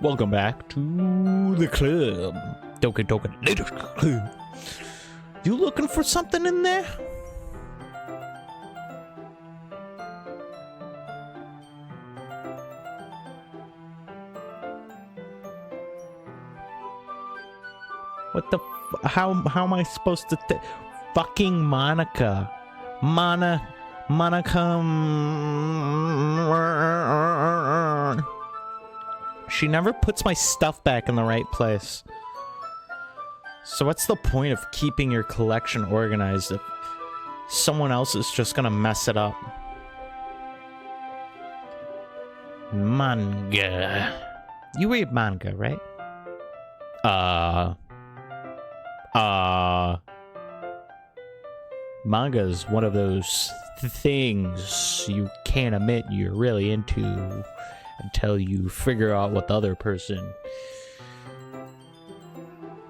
Welcome back to the club. Doki Doki. You looking for something in there? What the how am I supposed to fucking Monica? Monica. She never puts my stuff back in the right place. So what's the point of keeping your collection organized if someone else is just gonna mess it up? Manga. You read manga, right? Manga is one of those things you can't admit you're really into until you figure out what the other person,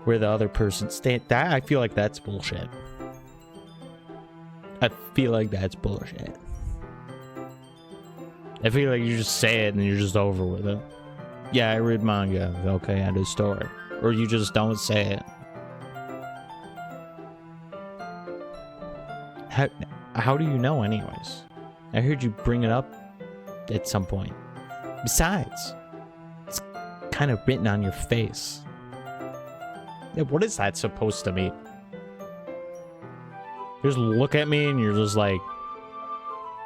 where the other person stand. That I feel like that's bullshit. I feel like that's bullshit. I feel like you just say it and you're just over with it. Yeah, I read manga. Okay, end of story. Or you just don't say it. How do you know anyways? I heard you bring it up at some point. Besides, it's kind of written on your face. Yeah, what is that supposed to mean? You just look at me and you're just like,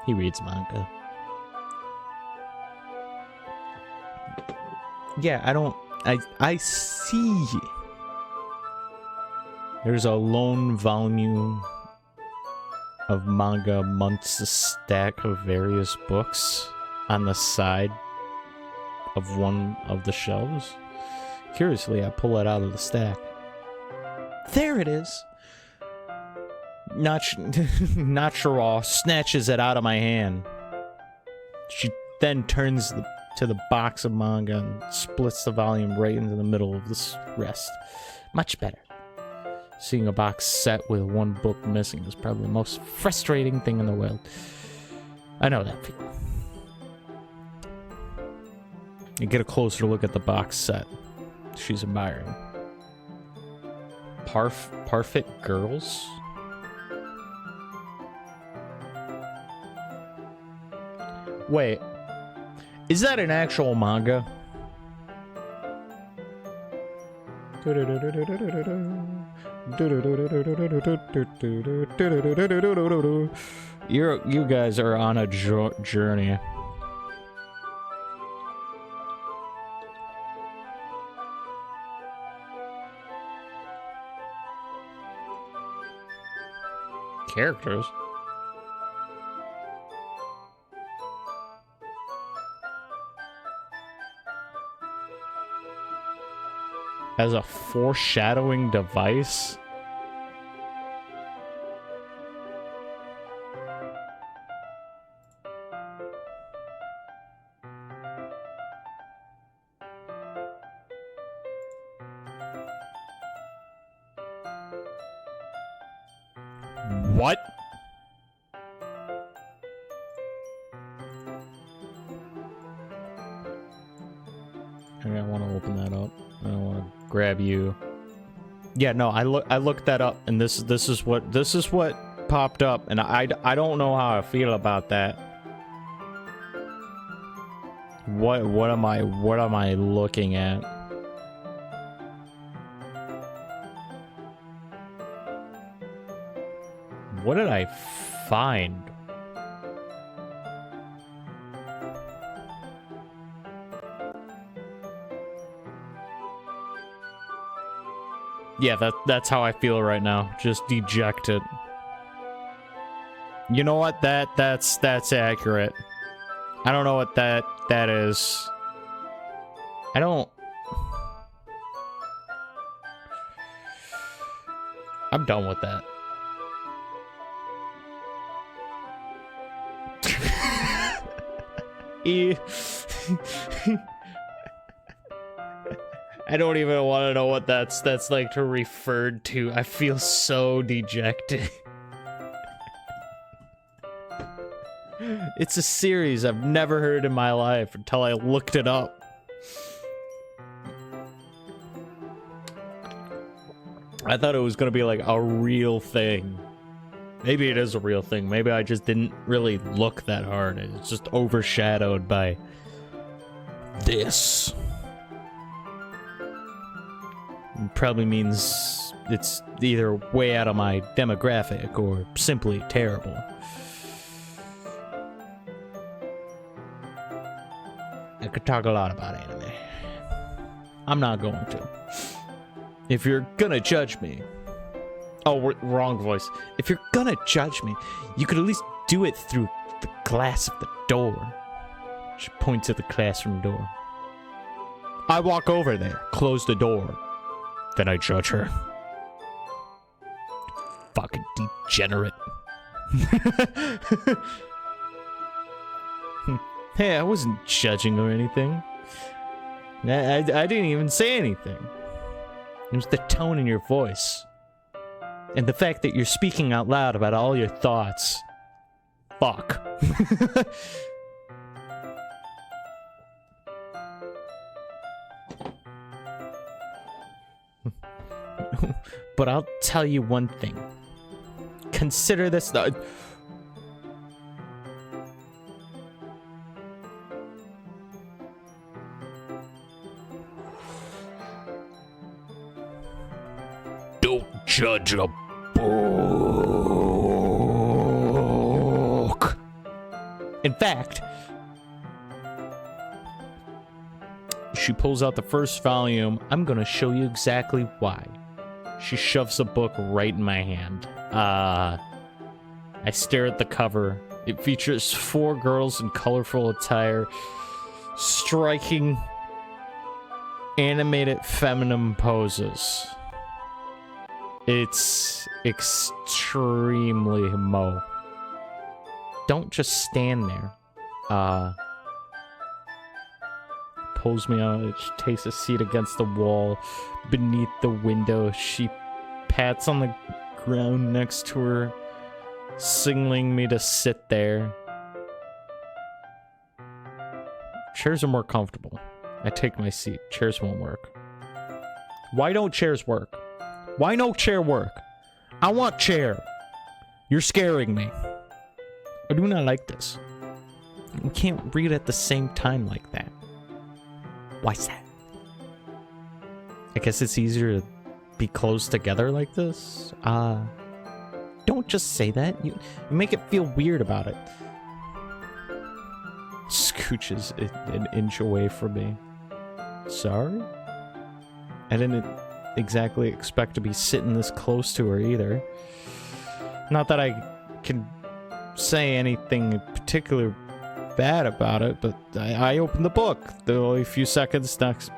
he reads manga. Yeah, I see. There's a lone volume of manga amongst a stack of various books on the side of one of the shelves. Curiously, I pull it out of the stack. There it is. Natural snatches it out of my hand. She then turns to the box of manga and splits the volume right into the middle of this rest. Much better. Seeing a box set with one book missing is probably the most frustrating thing in the world. I know that feeling. You get a closer look at the box set she's admiring. Parfait Girls? Wait, is that an actual manga? You guys are on a journey. Characters? As a foreshadowing device? What? I want to open that up. I don't want to grab you. Yeah, no, I looked that up, and this is what popped up, and I don't know how I feel about that. What am I looking at? What did I find? Yeah, that's how I feel right now. Just dejected. You know what? That's accurate. I don't know what that is. I'm done with that. I don't even want to know what that's like to referred to. I feel so dejected. It's a series I've never heard in my life until I looked it up. I thought it was gonna be like a real thing. Maybe it is a real thing. Maybe I just didn't really look that hard. It's just overshadowed by this. It probably means it's either way out of my demographic or simply terrible. I could talk a lot about anime. I'm not going to. If you're gonna judge me... Oh, wrong voice. If you're gonna judge me, you could at least do it through the glass of the door. She points at the classroom door. I walk over there, close the door. Then I judge her. Fucking degenerate. Hey, I wasn't judging or anything. I didn't even say anything. It was the tone in your voice. And the fact that you're speaking out loud about all your thoughts. Fuck. But I'll tell you one thing. Consider this... Don't judge a book. In fact, she pulls out the first volume. I'm gonna show you exactly why. She shoves a book right in my hand. I stare at the cover. It features 4 girls in colorful attire, striking, animated feminine poses. It's extremely mo. Don't just stand there. Pulls me out. She takes a seat against the wall beneath the window. She pats on the ground next to her, signaling me to sit there. Chairs are more comfortable. I take my seat. Chairs won't work. Why don't chairs work? Why no chair work? I want chair. You're scaring me. I do not like this. We can't read at the same time like that. Why's that? I guess it's easier to be close together like this. Don't just say that. You make it feel weird about it. Scooches an inch away from me. Sorry? I didn't exactly expect to be sitting this close to her either. Not that I can say anything particular bad about it, but I opened the book. The only few seconds next.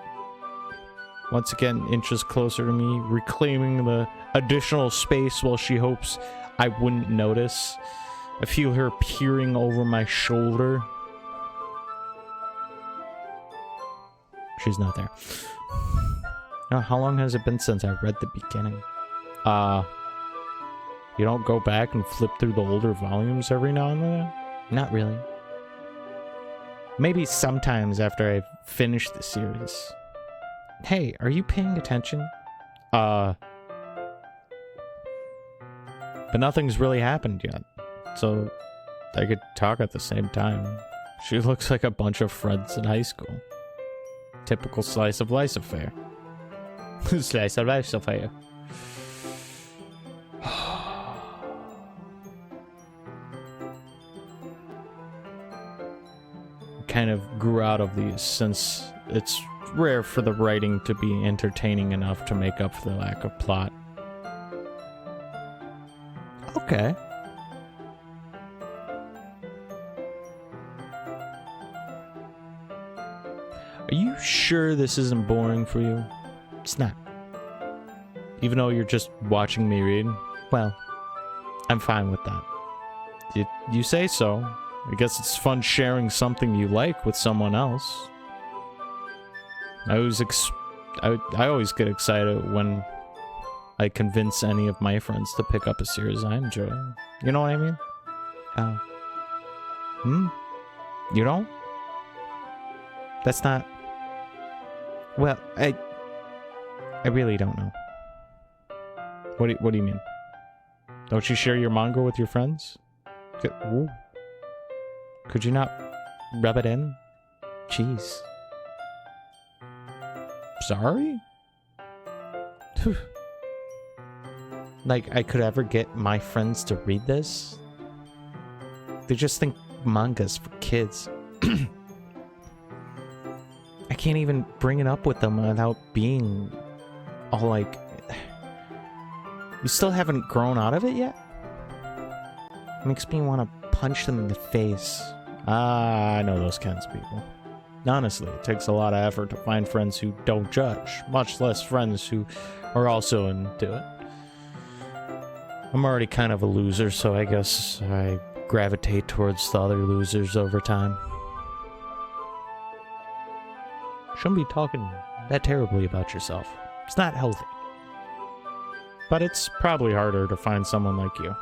Once again, inches closer to me, reclaiming the additional space while she hopes I wouldn't notice. I feel her peering over my shoulder. She's not there. How long has it been since I read the beginning? You don't go back and flip through the older volumes every now and then? Not really. Maybe sometimes after I've finished the series. Hey, are you paying attention? But nothing's really happened yet. So I could talk at the same time. She looks like a bunch of friends in high school. Typical slice of life affair. Slice of life affair. Kind of grew out of these since it's rare for the writing to be entertaining enough to make up for the lack of plot. Okay. Are you sure this isn't boring for you? It's not. Even though you're just watching me read? Well, I'm fine with that. You say so. I guess it's fun sharing something you like with someone else. I always get excited when I convince any of my friends to pick up a series I enjoy. You know what I mean? You don't? That's not... Well, I really don't know. What do you mean? Don't you share your manga with your friends? Ooh. Could you not rub it in? Jeez. Sorry? Like, I could ever get my friends to read this? They just think manga's for kids. I can't even bring it up with them without being all like... You still haven't grown out of it yet? Makes me want to punch them in the face. Ah, I know those kinds of people. Honestly, it takes a lot of effort to find friends who don't judge, much less friends who are also into it. I'm already kind of a loser, so I guess I gravitate towards the other losers over time. Shouldn't be talking that terribly about yourself. It's not healthy. But it's probably harder to find someone like you.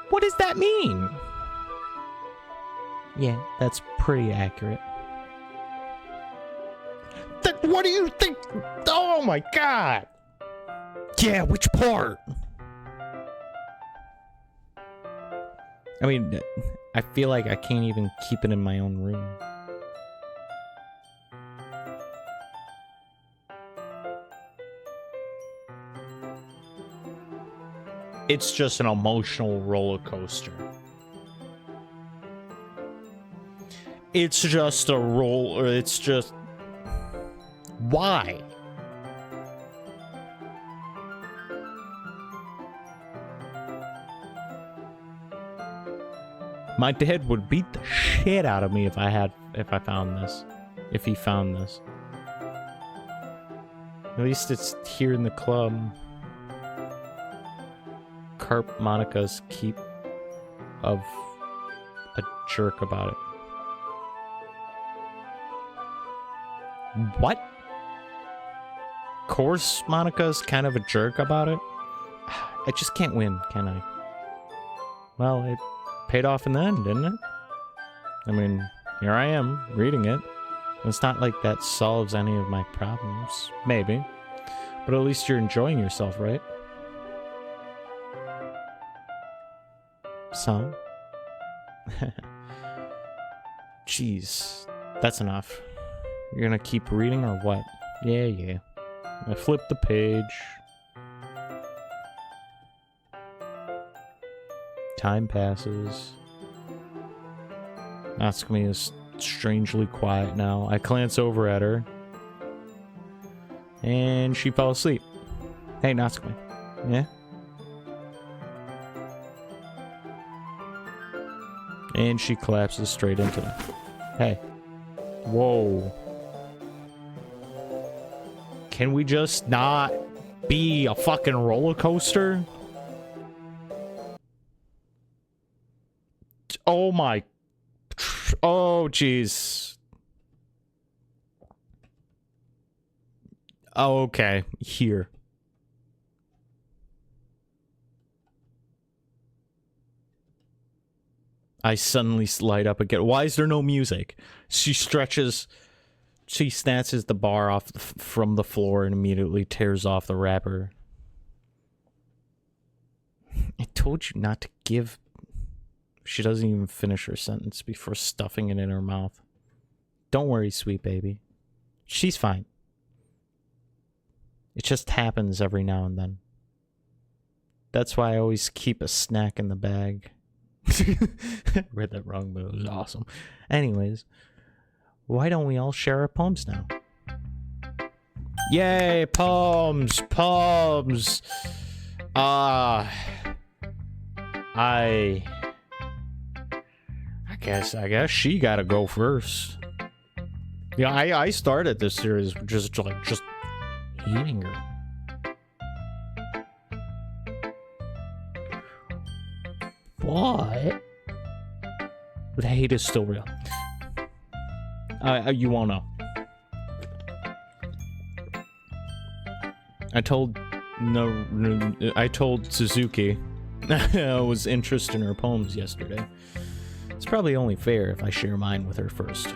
What does that mean? Yeah, that's pretty accurate. What do you think? Oh my god! Yeah, which part? I mean, I feel like I can't even keep it in my own room. It's just an emotional roller coaster. It's just a roll, it's just... Why? My dad would beat the shit out of me if I found this. If he found this. At least it's here in the club. Carp Monica's keep of a jerk about it. What? Course Monica's kind of a jerk about it? I just can't win, can I? Well, it paid off in the end, didn't it? I mean, here I am, reading it. It's not like that solves any of my problems. Maybe. But at least you're enjoying yourself, right? So? Jeez. That's enough. You're gonna keep reading or what? Yeah. I flip the page. Time passes. Natsume is strangely quiet now. I glance over at her. And she fell asleep. Hey, Natsume. Yeah? And she collapses straight into me. Hey. Whoa. Can we just not be a fucking roller coaster? Oh my... Oh, jeez. Oh, okay. Here. I suddenly light up again. Why is there no music? She stretches... She snatches the bar off from the floor and immediately tears off the wrapper. I told you not to give... She doesn't even finish her sentence before stuffing it in her mouth. Don't worry, sweet baby. She's fine. It just happens every now and then. That's why I always keep a snack in the bag. Read that wrong, but it was awesome. Anyways, why don't we all share our poems now? Yay, poems! Poems! I guess she gotta go first. Yeah, I started this series just hating her. What? But hate is still real. You won't know. I told Suzuki I was interested in her poems yesterday. It's probably only fair if I share mine with her first.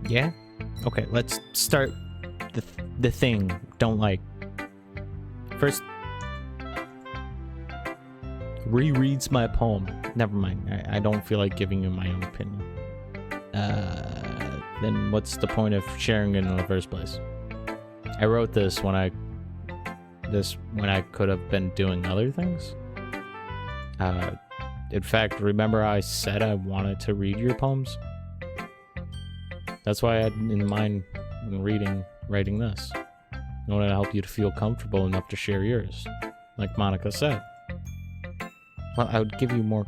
Yeah? Okay, let's start the thing don't like. First, rereads my poem. Never mind. I don't feel like giving you my own opinion. Then what's the point of sharing it in the first place? I wrote this when I could have been doing other things. In fact, remember I said I wanted to read your poems? That's why I had in mind when writing this. I wanted to help you to feel comfortable enough to share yours, like Monica said. Well, I would give you more.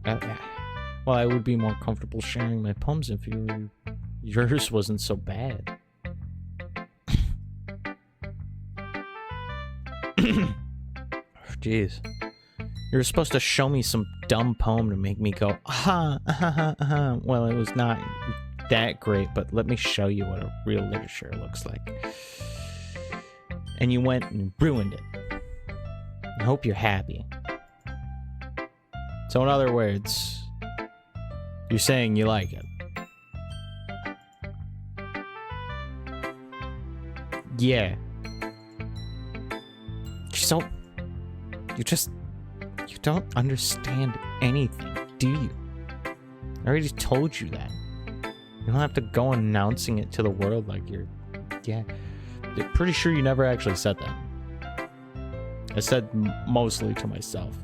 Well, I would be more comfortable sharing my poems if yours wasn't so bad. Jeez. You're supposed to show me some dumb poem to make me go, aha, aha, aha. Well, it was not that great, but let me show you what a real literature looks like. And you went and ruined it. I hope you're happy. So in other words, you're saying you like it. Yeah. You don't understand anything, do you? I already told you that. You don't have to go announcing it to the world like you're... Yeah. I'm pretty sure you never actually said that. I said mostly to myself.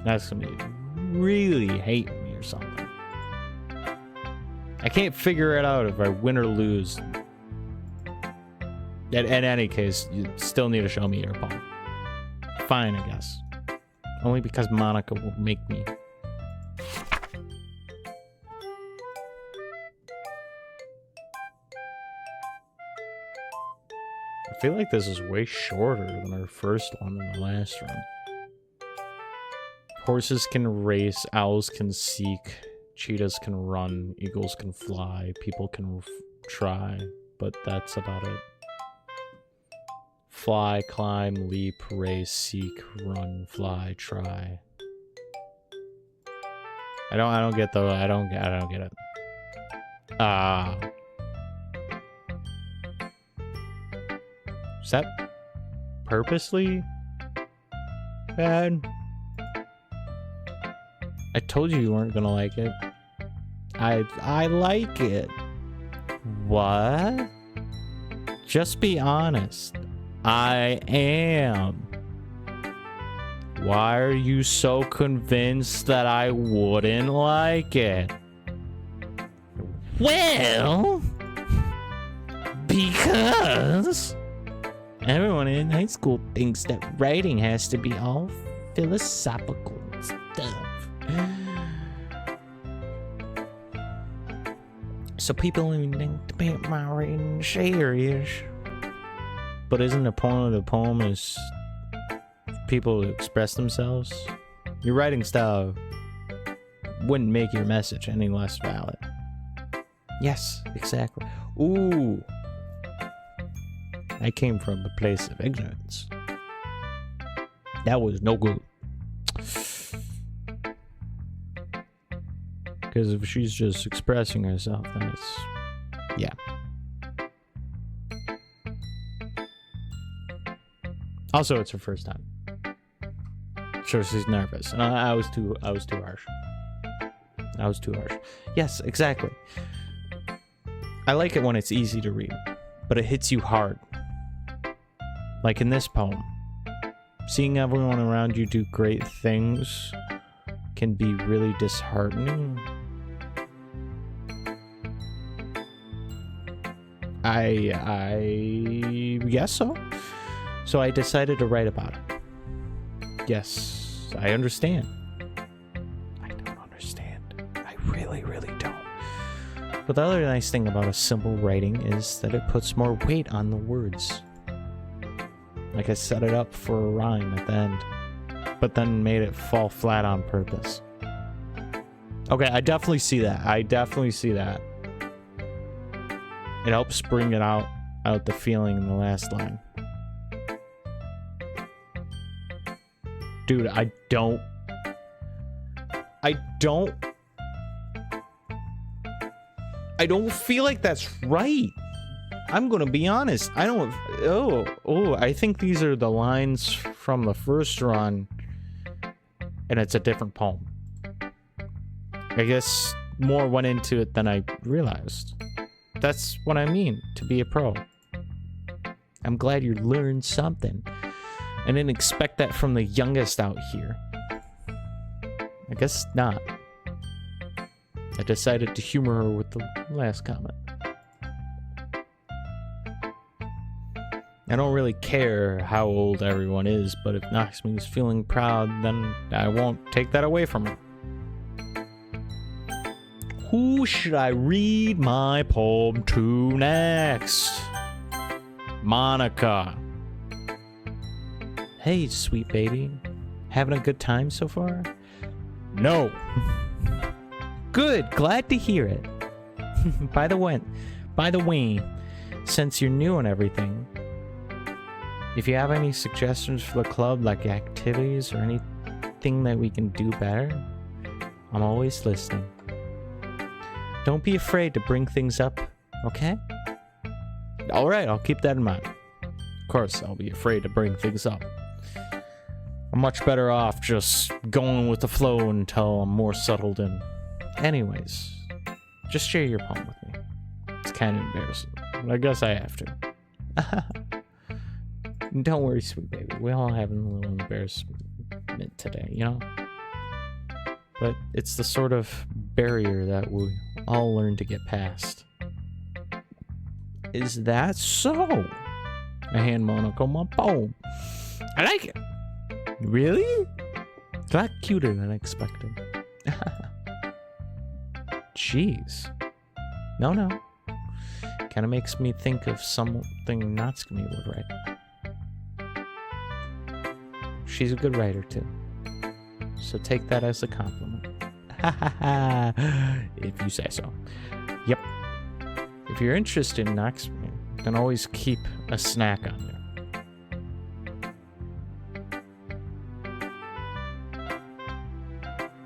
That's gonna be really hating me or something. I can't figure it out if I win or lose. In any case, you still need to show me your poem. Fine, I guess. Only because Monica will make me. I feel like this is way shorter than our first one in the last run. Horses can race, owls can seek, cheetahs can run, eagles can fly, people can try, but that's about it. Fly, climb, leap, race, seek, run, fly, try. I don't get the I don't get it. Is that purposely bad? I told you weren't gonna like it. I like it. What? Just be honest. I am. Why are you so convinced that I wouldn't like it? Well, because everyone in high school thinks that writing has to be all philosophical and stuff. So people even think my writing serious. But isn't the point of the poem is people to express themselves? Your writing style wouldn't make your message any less valid. Yes, exactly. Ooh. I came from a place of ignorance. That was no good. Because if she's just expressing herself, then it's... yeah. Also, it's her first time. Sure, she's nervous, and I was too harsh. I was too harsh. Yes, exactly. I like it when it's easy to read, but it hits you hard. Like in this poem, seeing everyone around you do great things can be really disheartening. I guess so. So I decided to write about it. Yes, I understand. I don't understand. I really, really don't. But the other nice thing about a simple writing is that it puts more weight on the words. Like I set it up for a rhyme at the end, but then made it fall flat on purpose. Okay, I definitely see that. It helps bring it out the feeling in the last line. Dude, I don't I don't feel like that's right. I'm gonna be honest. I don't. Oh, I think these are the lines from the first run, and it's a different poem. I guess more went into it than I realized. That's what I mean to be a pro. I'm glad you learned something. I didn't expect that from the youngest out here. I guess not. I decided to humor her with the last comment. I don't really care how old everyone is, but if Noxme is feeling proud, then I won't take that away from her. Who should I read my poem to next? Monica. Hey, sweet baby. Having a good time so far? No. Good, glad to hear it. By the way, since you're new and everything, if you have any suggestions for the club, like activities or anything that we can do better, I'm always listening. Don't be afraid to bring things up, okay? Alright, I'll keep that in mind. Of course, I'll be afraid to bring things up. I'm much better off just going with the flow until I'm more settled in. Anyways, just share your poem with me. It's kind of embarrassing, but I guess I have to. Don't worry, sweet baby. We all have a little embarrassment today, you know? But it's the sort of barrier that we all learn to get past. Is that so? I hand Monica my poem. I like it. Really? It's a lot cuter than expected. Jeez. No. Kind of makes me think of something Natsume would write. She's a good writer too. So take that as a compliment. If you say so. Yep. If you're interested in Natsume, then always keep a snack on you.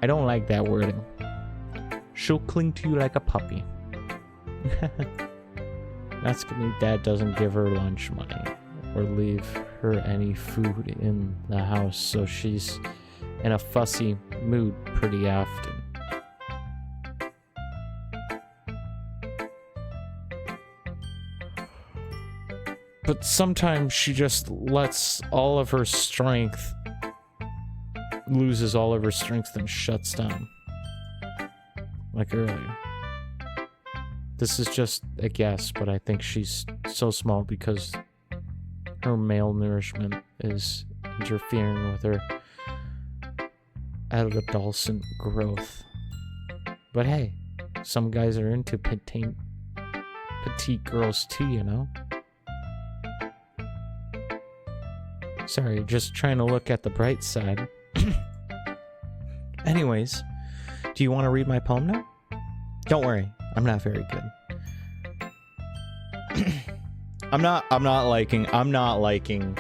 I don't like that wording. She'll cling to you like a puppy. Natsume dad doesn't give her lunch money or leave her any food in the house, so she's in a fussy mood pretty often. But sometimes she just loses all of her strength and shuts down. Like earlier. This is just a guess, but I think she's so small because her malnourishment is interfering with her adolescent growth. But hey, some guys are into petite girls too, you know? Sorry, just trying to look at the bright side. Anyways, do you want to read my poem now? Don't worry, I'm not very good. I'm not liking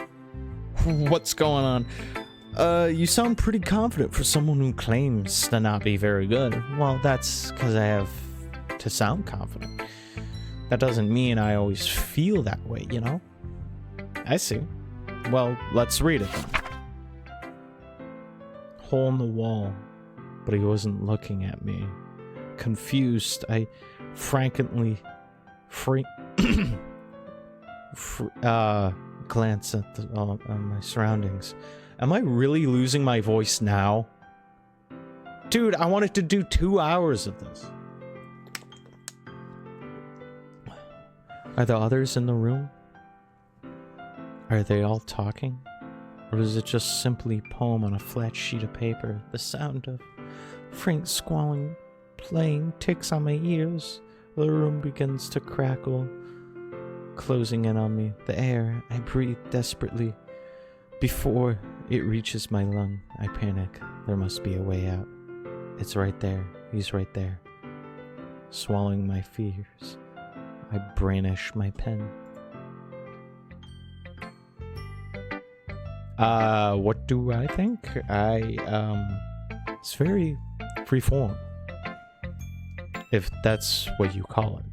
what's going on. You sound pretty confident for someone who claims to not be very good. Well, that's because I have to sound confident. That doesn't mean I always feel that way, you know? I see. Well, let's read it then. Hole in the wall, but he wasn't looking at me. Confused, I glance at my surroundings. Am I really losing my voice now? Dude, I wanted to do 2 hours of this. Are the others in the room? Are they all talking? Or is it just simply poem on a flat sheet of paper? The sound of Frank squalling, playing ticks on my ears. The room begins to crackle, closing in on me. The air, I breathe desperately. Before it reaches my lung, I panic. There must be a way out. It's right there. He's right there. Swallowing my fears, I brandish my pen. What do I think? It's very reform. If that's what you call it.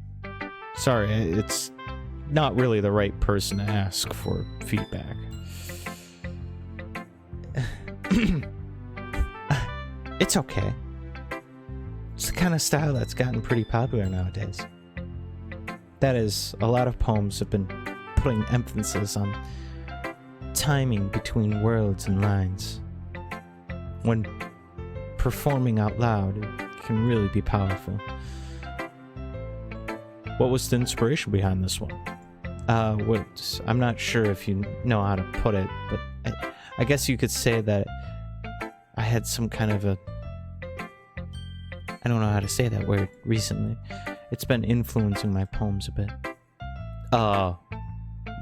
Sorry, it's not really the right person to ask for feedback. It's okay. It's the kind of style that's gotten pretty popular nowadays. That is, a lot of poems have been putting emphasis on timing between words and lines. When performing out loud, it can really be powerful. What was the inspiration behind this one? I'm not sure if you know how to put it, but I guess you could say that I had some kind of I don't know how to say that word recently. It's been influencing my poems a bit.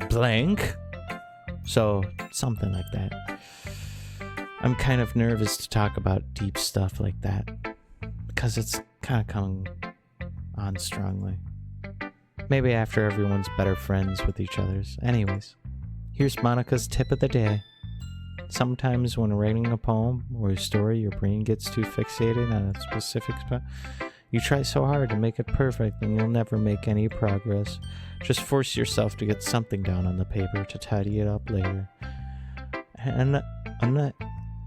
Blank? So, something like that. I'm kind of nervous to talk about deep stuff like that, because it's kind of coming on strongly. Maybe after everyone's better friends with each other's. Anyways, here's Monica's tip of the day. Sometimes when writing a poem or a story, your brain gets too fixated on a specific spot. You try so hard to make it perfect and you'll never make any progress. Just force yourself to get something down on the paper to tidy it up later. And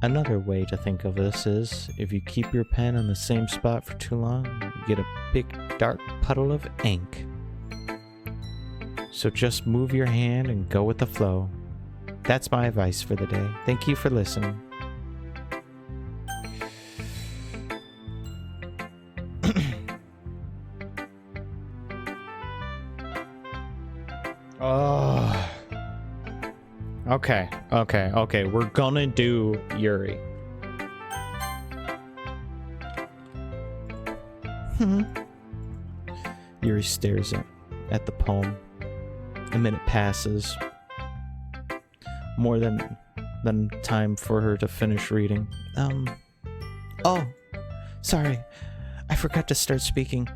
another way to think of this is, if you keep your pen in the same spot for too long, you get a big dark puddle of ink. So just move your hand and go with the flow. That's my advice for the day. Thank you for listening. Oh. Okay. We're gonna do Yuri. Yuri stares at the poem. A minute passes. More than time for her to finish reading. Oh, sorry. I forgot to start speaking.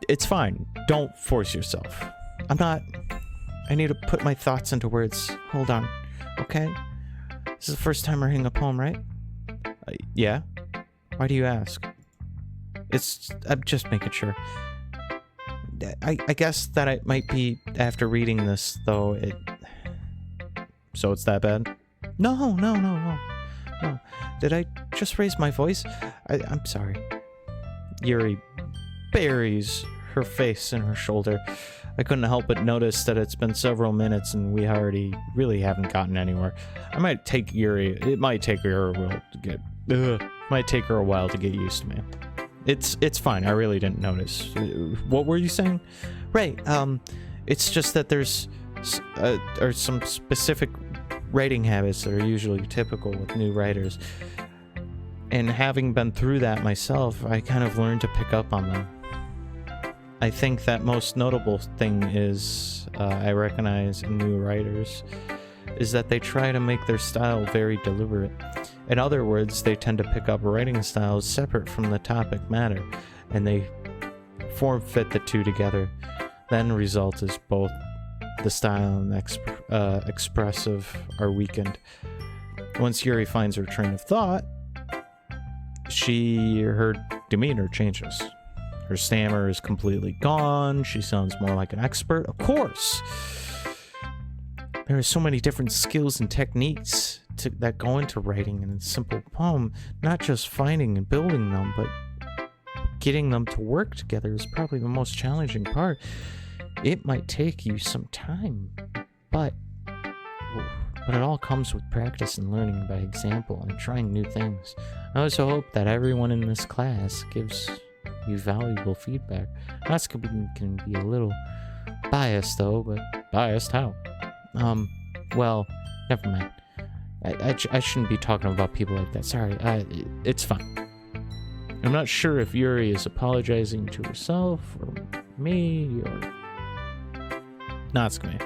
It's fine. Don't force yourself. I need to put my thoughts into words. Hold on. Okay? This is the first time reading a poem, right? Yeah? Why do you ask? I'm just making sure. I guess that it might be after reading this, though, So it's that bad? No. Did I just raise my voice? I'm sorry. Yuri buries her face in her shoulder. I couldn't help but notice that it's been several minutes and we already really haven't gotten anywhere. It might take her a while to get used to me. It's fine. I really didn't notice. What were you saying? Right. It's just that there's some specific writing habits that are usually typical with new writers. And having been through that myself, I kind of learned to pick up on them. I think that most notable thing is I recognize in new writers is that they try to make their style very deliberate. In other words, they tend to pick up writing styles separate from the topic matter, and they form-fit the two together. The end result is both the style and expressive are weakened. Once Yuri finds her train of thought, her demeanor changes. Her stammer is completely gone. She sounds more like an expert. Of course! There are so many different skills and techniques that go into writing in a simple poem. Not just finding and building them, but getting them to work together is probably the most challenging part. It might take you some time, but it all comes with practice and learning by example and trying new things. I also hope that everyone in this class gives you valuable feedback. That can be a little biased though, but biased how? Well, never mind. I shouldn't be talking about people like that. Sorry, it's fine. I'm not sure if Yuri is apologizing to herself or me or Natsume.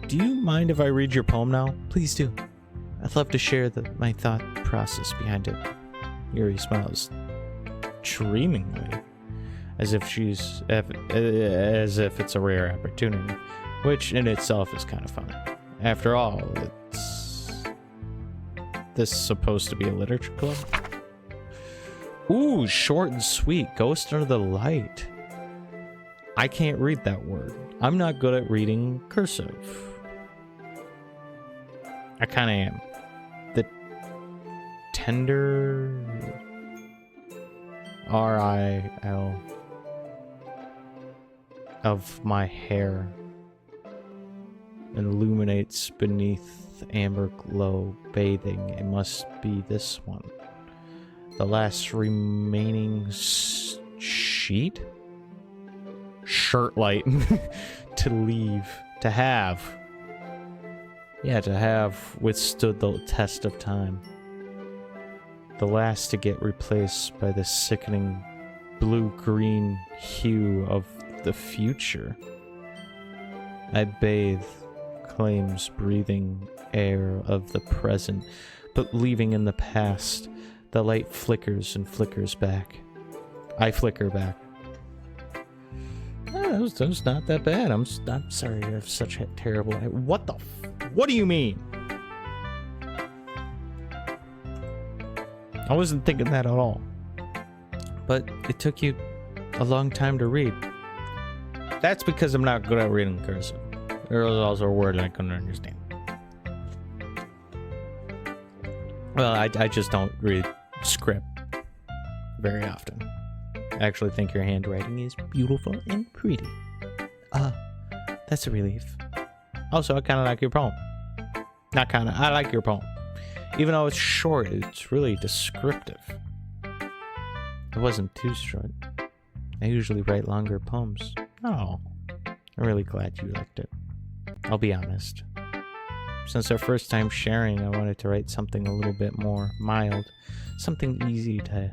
Do you mind if I read your poem now? Please do. I'd love to share my thought process behind it. Yuri smiles dreamingly, as if it's a rare opportunity, which in itself is kind of funny. After all, this supposed to be a literature club? Ooh, short and sweet. Ghost under the light. I can't read that word. I'm not good at reading cursive. I kind of am. The tender RIL of my hair illuminates beneath amber glow bathing. It must be this one. The last remaining sheet? Shirt light. To leave. To have. Yeah, to have withstood the test of time. The last to get replaced by the sickening blue-green hue of the future. I bathe, claims breathing air of the present, but leaving in the past. The light flickers and flickers back. I flicker back. That was not that bad. I'm sorry I have such a terrible... What the... What do you mean? I wasn't thinking that at all. But it took you a long time to read. That's because I'm not good at reading cursive. There was also a word I couldn't understand. Well, I just don't read script very often. I actually think your handwriting is beautiful and pretty. That's a relief. Also, I kind of like your poem. Not kind of, I like your poem. Even though it's short, it's really descriptive. It wasn't too short. I usually write longer poems. Oh, I'm really glad you liked it. I'll be honest. Since our first time sharing, I wanted to write something a little bit more mild. Something easy to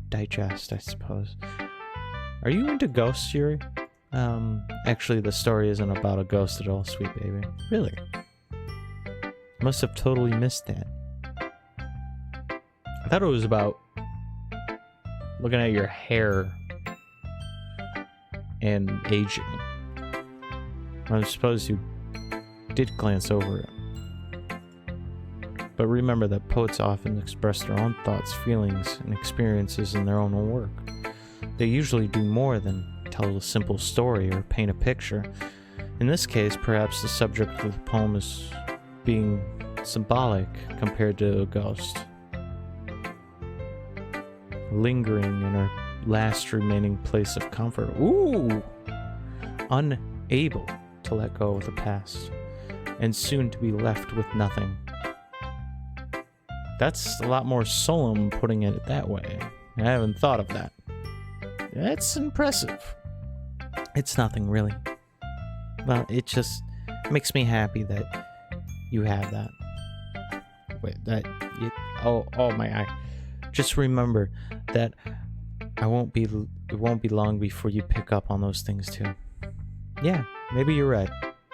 digest, I suppose. Are you into ghosts, Yuri? Actually, the story isn't about a ghost at all, sweet baby. Really? Must have totally missed that. I thought it was about looking at your hair and aging. I suppose you did glance over it. But remember that poets often express their own thoughts, feelings, and experiences in their own work. They usually do more than tell a simple story or paint a picture. In this case, perhaps the subject of the poem is being symbolic compared to a ghost. Lingering in her last remaining place of comfort. Ooh! Unable to let go of the past, and soon to be left with nothing. That's a lot more solemn putting it that way. I haven't thought of that. That's impressive. It's nothing really. Well, it just makes me happy that you have that. Wait, that you, oh my eye. Just remember that it won't be long before you pick up on those things too. Yeah, maybe you're right.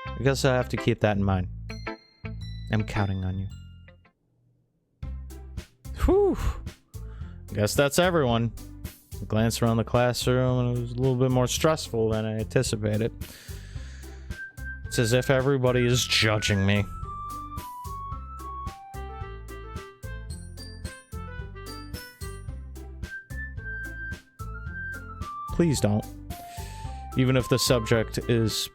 I guess I have to keep that in mind. I'm counting on you. Whew. Guess that's everyone. I glanced around the classroom and it was a little bit more stressful than I anticipated. It's as if everybody is judging me. Please don't. Even if the subject is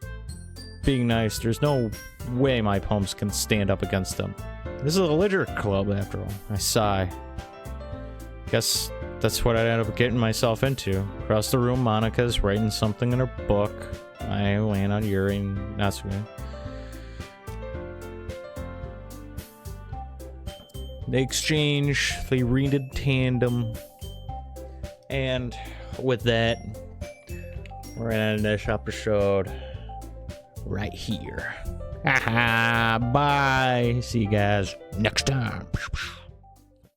being nice, there's no way my poems can stand up against them. This is a literature club, after all. I sigh. Guess that's what I ended up getting myself into. Across the room, Monica's writing something in her book. I land on Yuri, and that's good. They exchange, they read in tandem. And with that, we're gonna end this episode right here. Haha, bye. See you guys next time.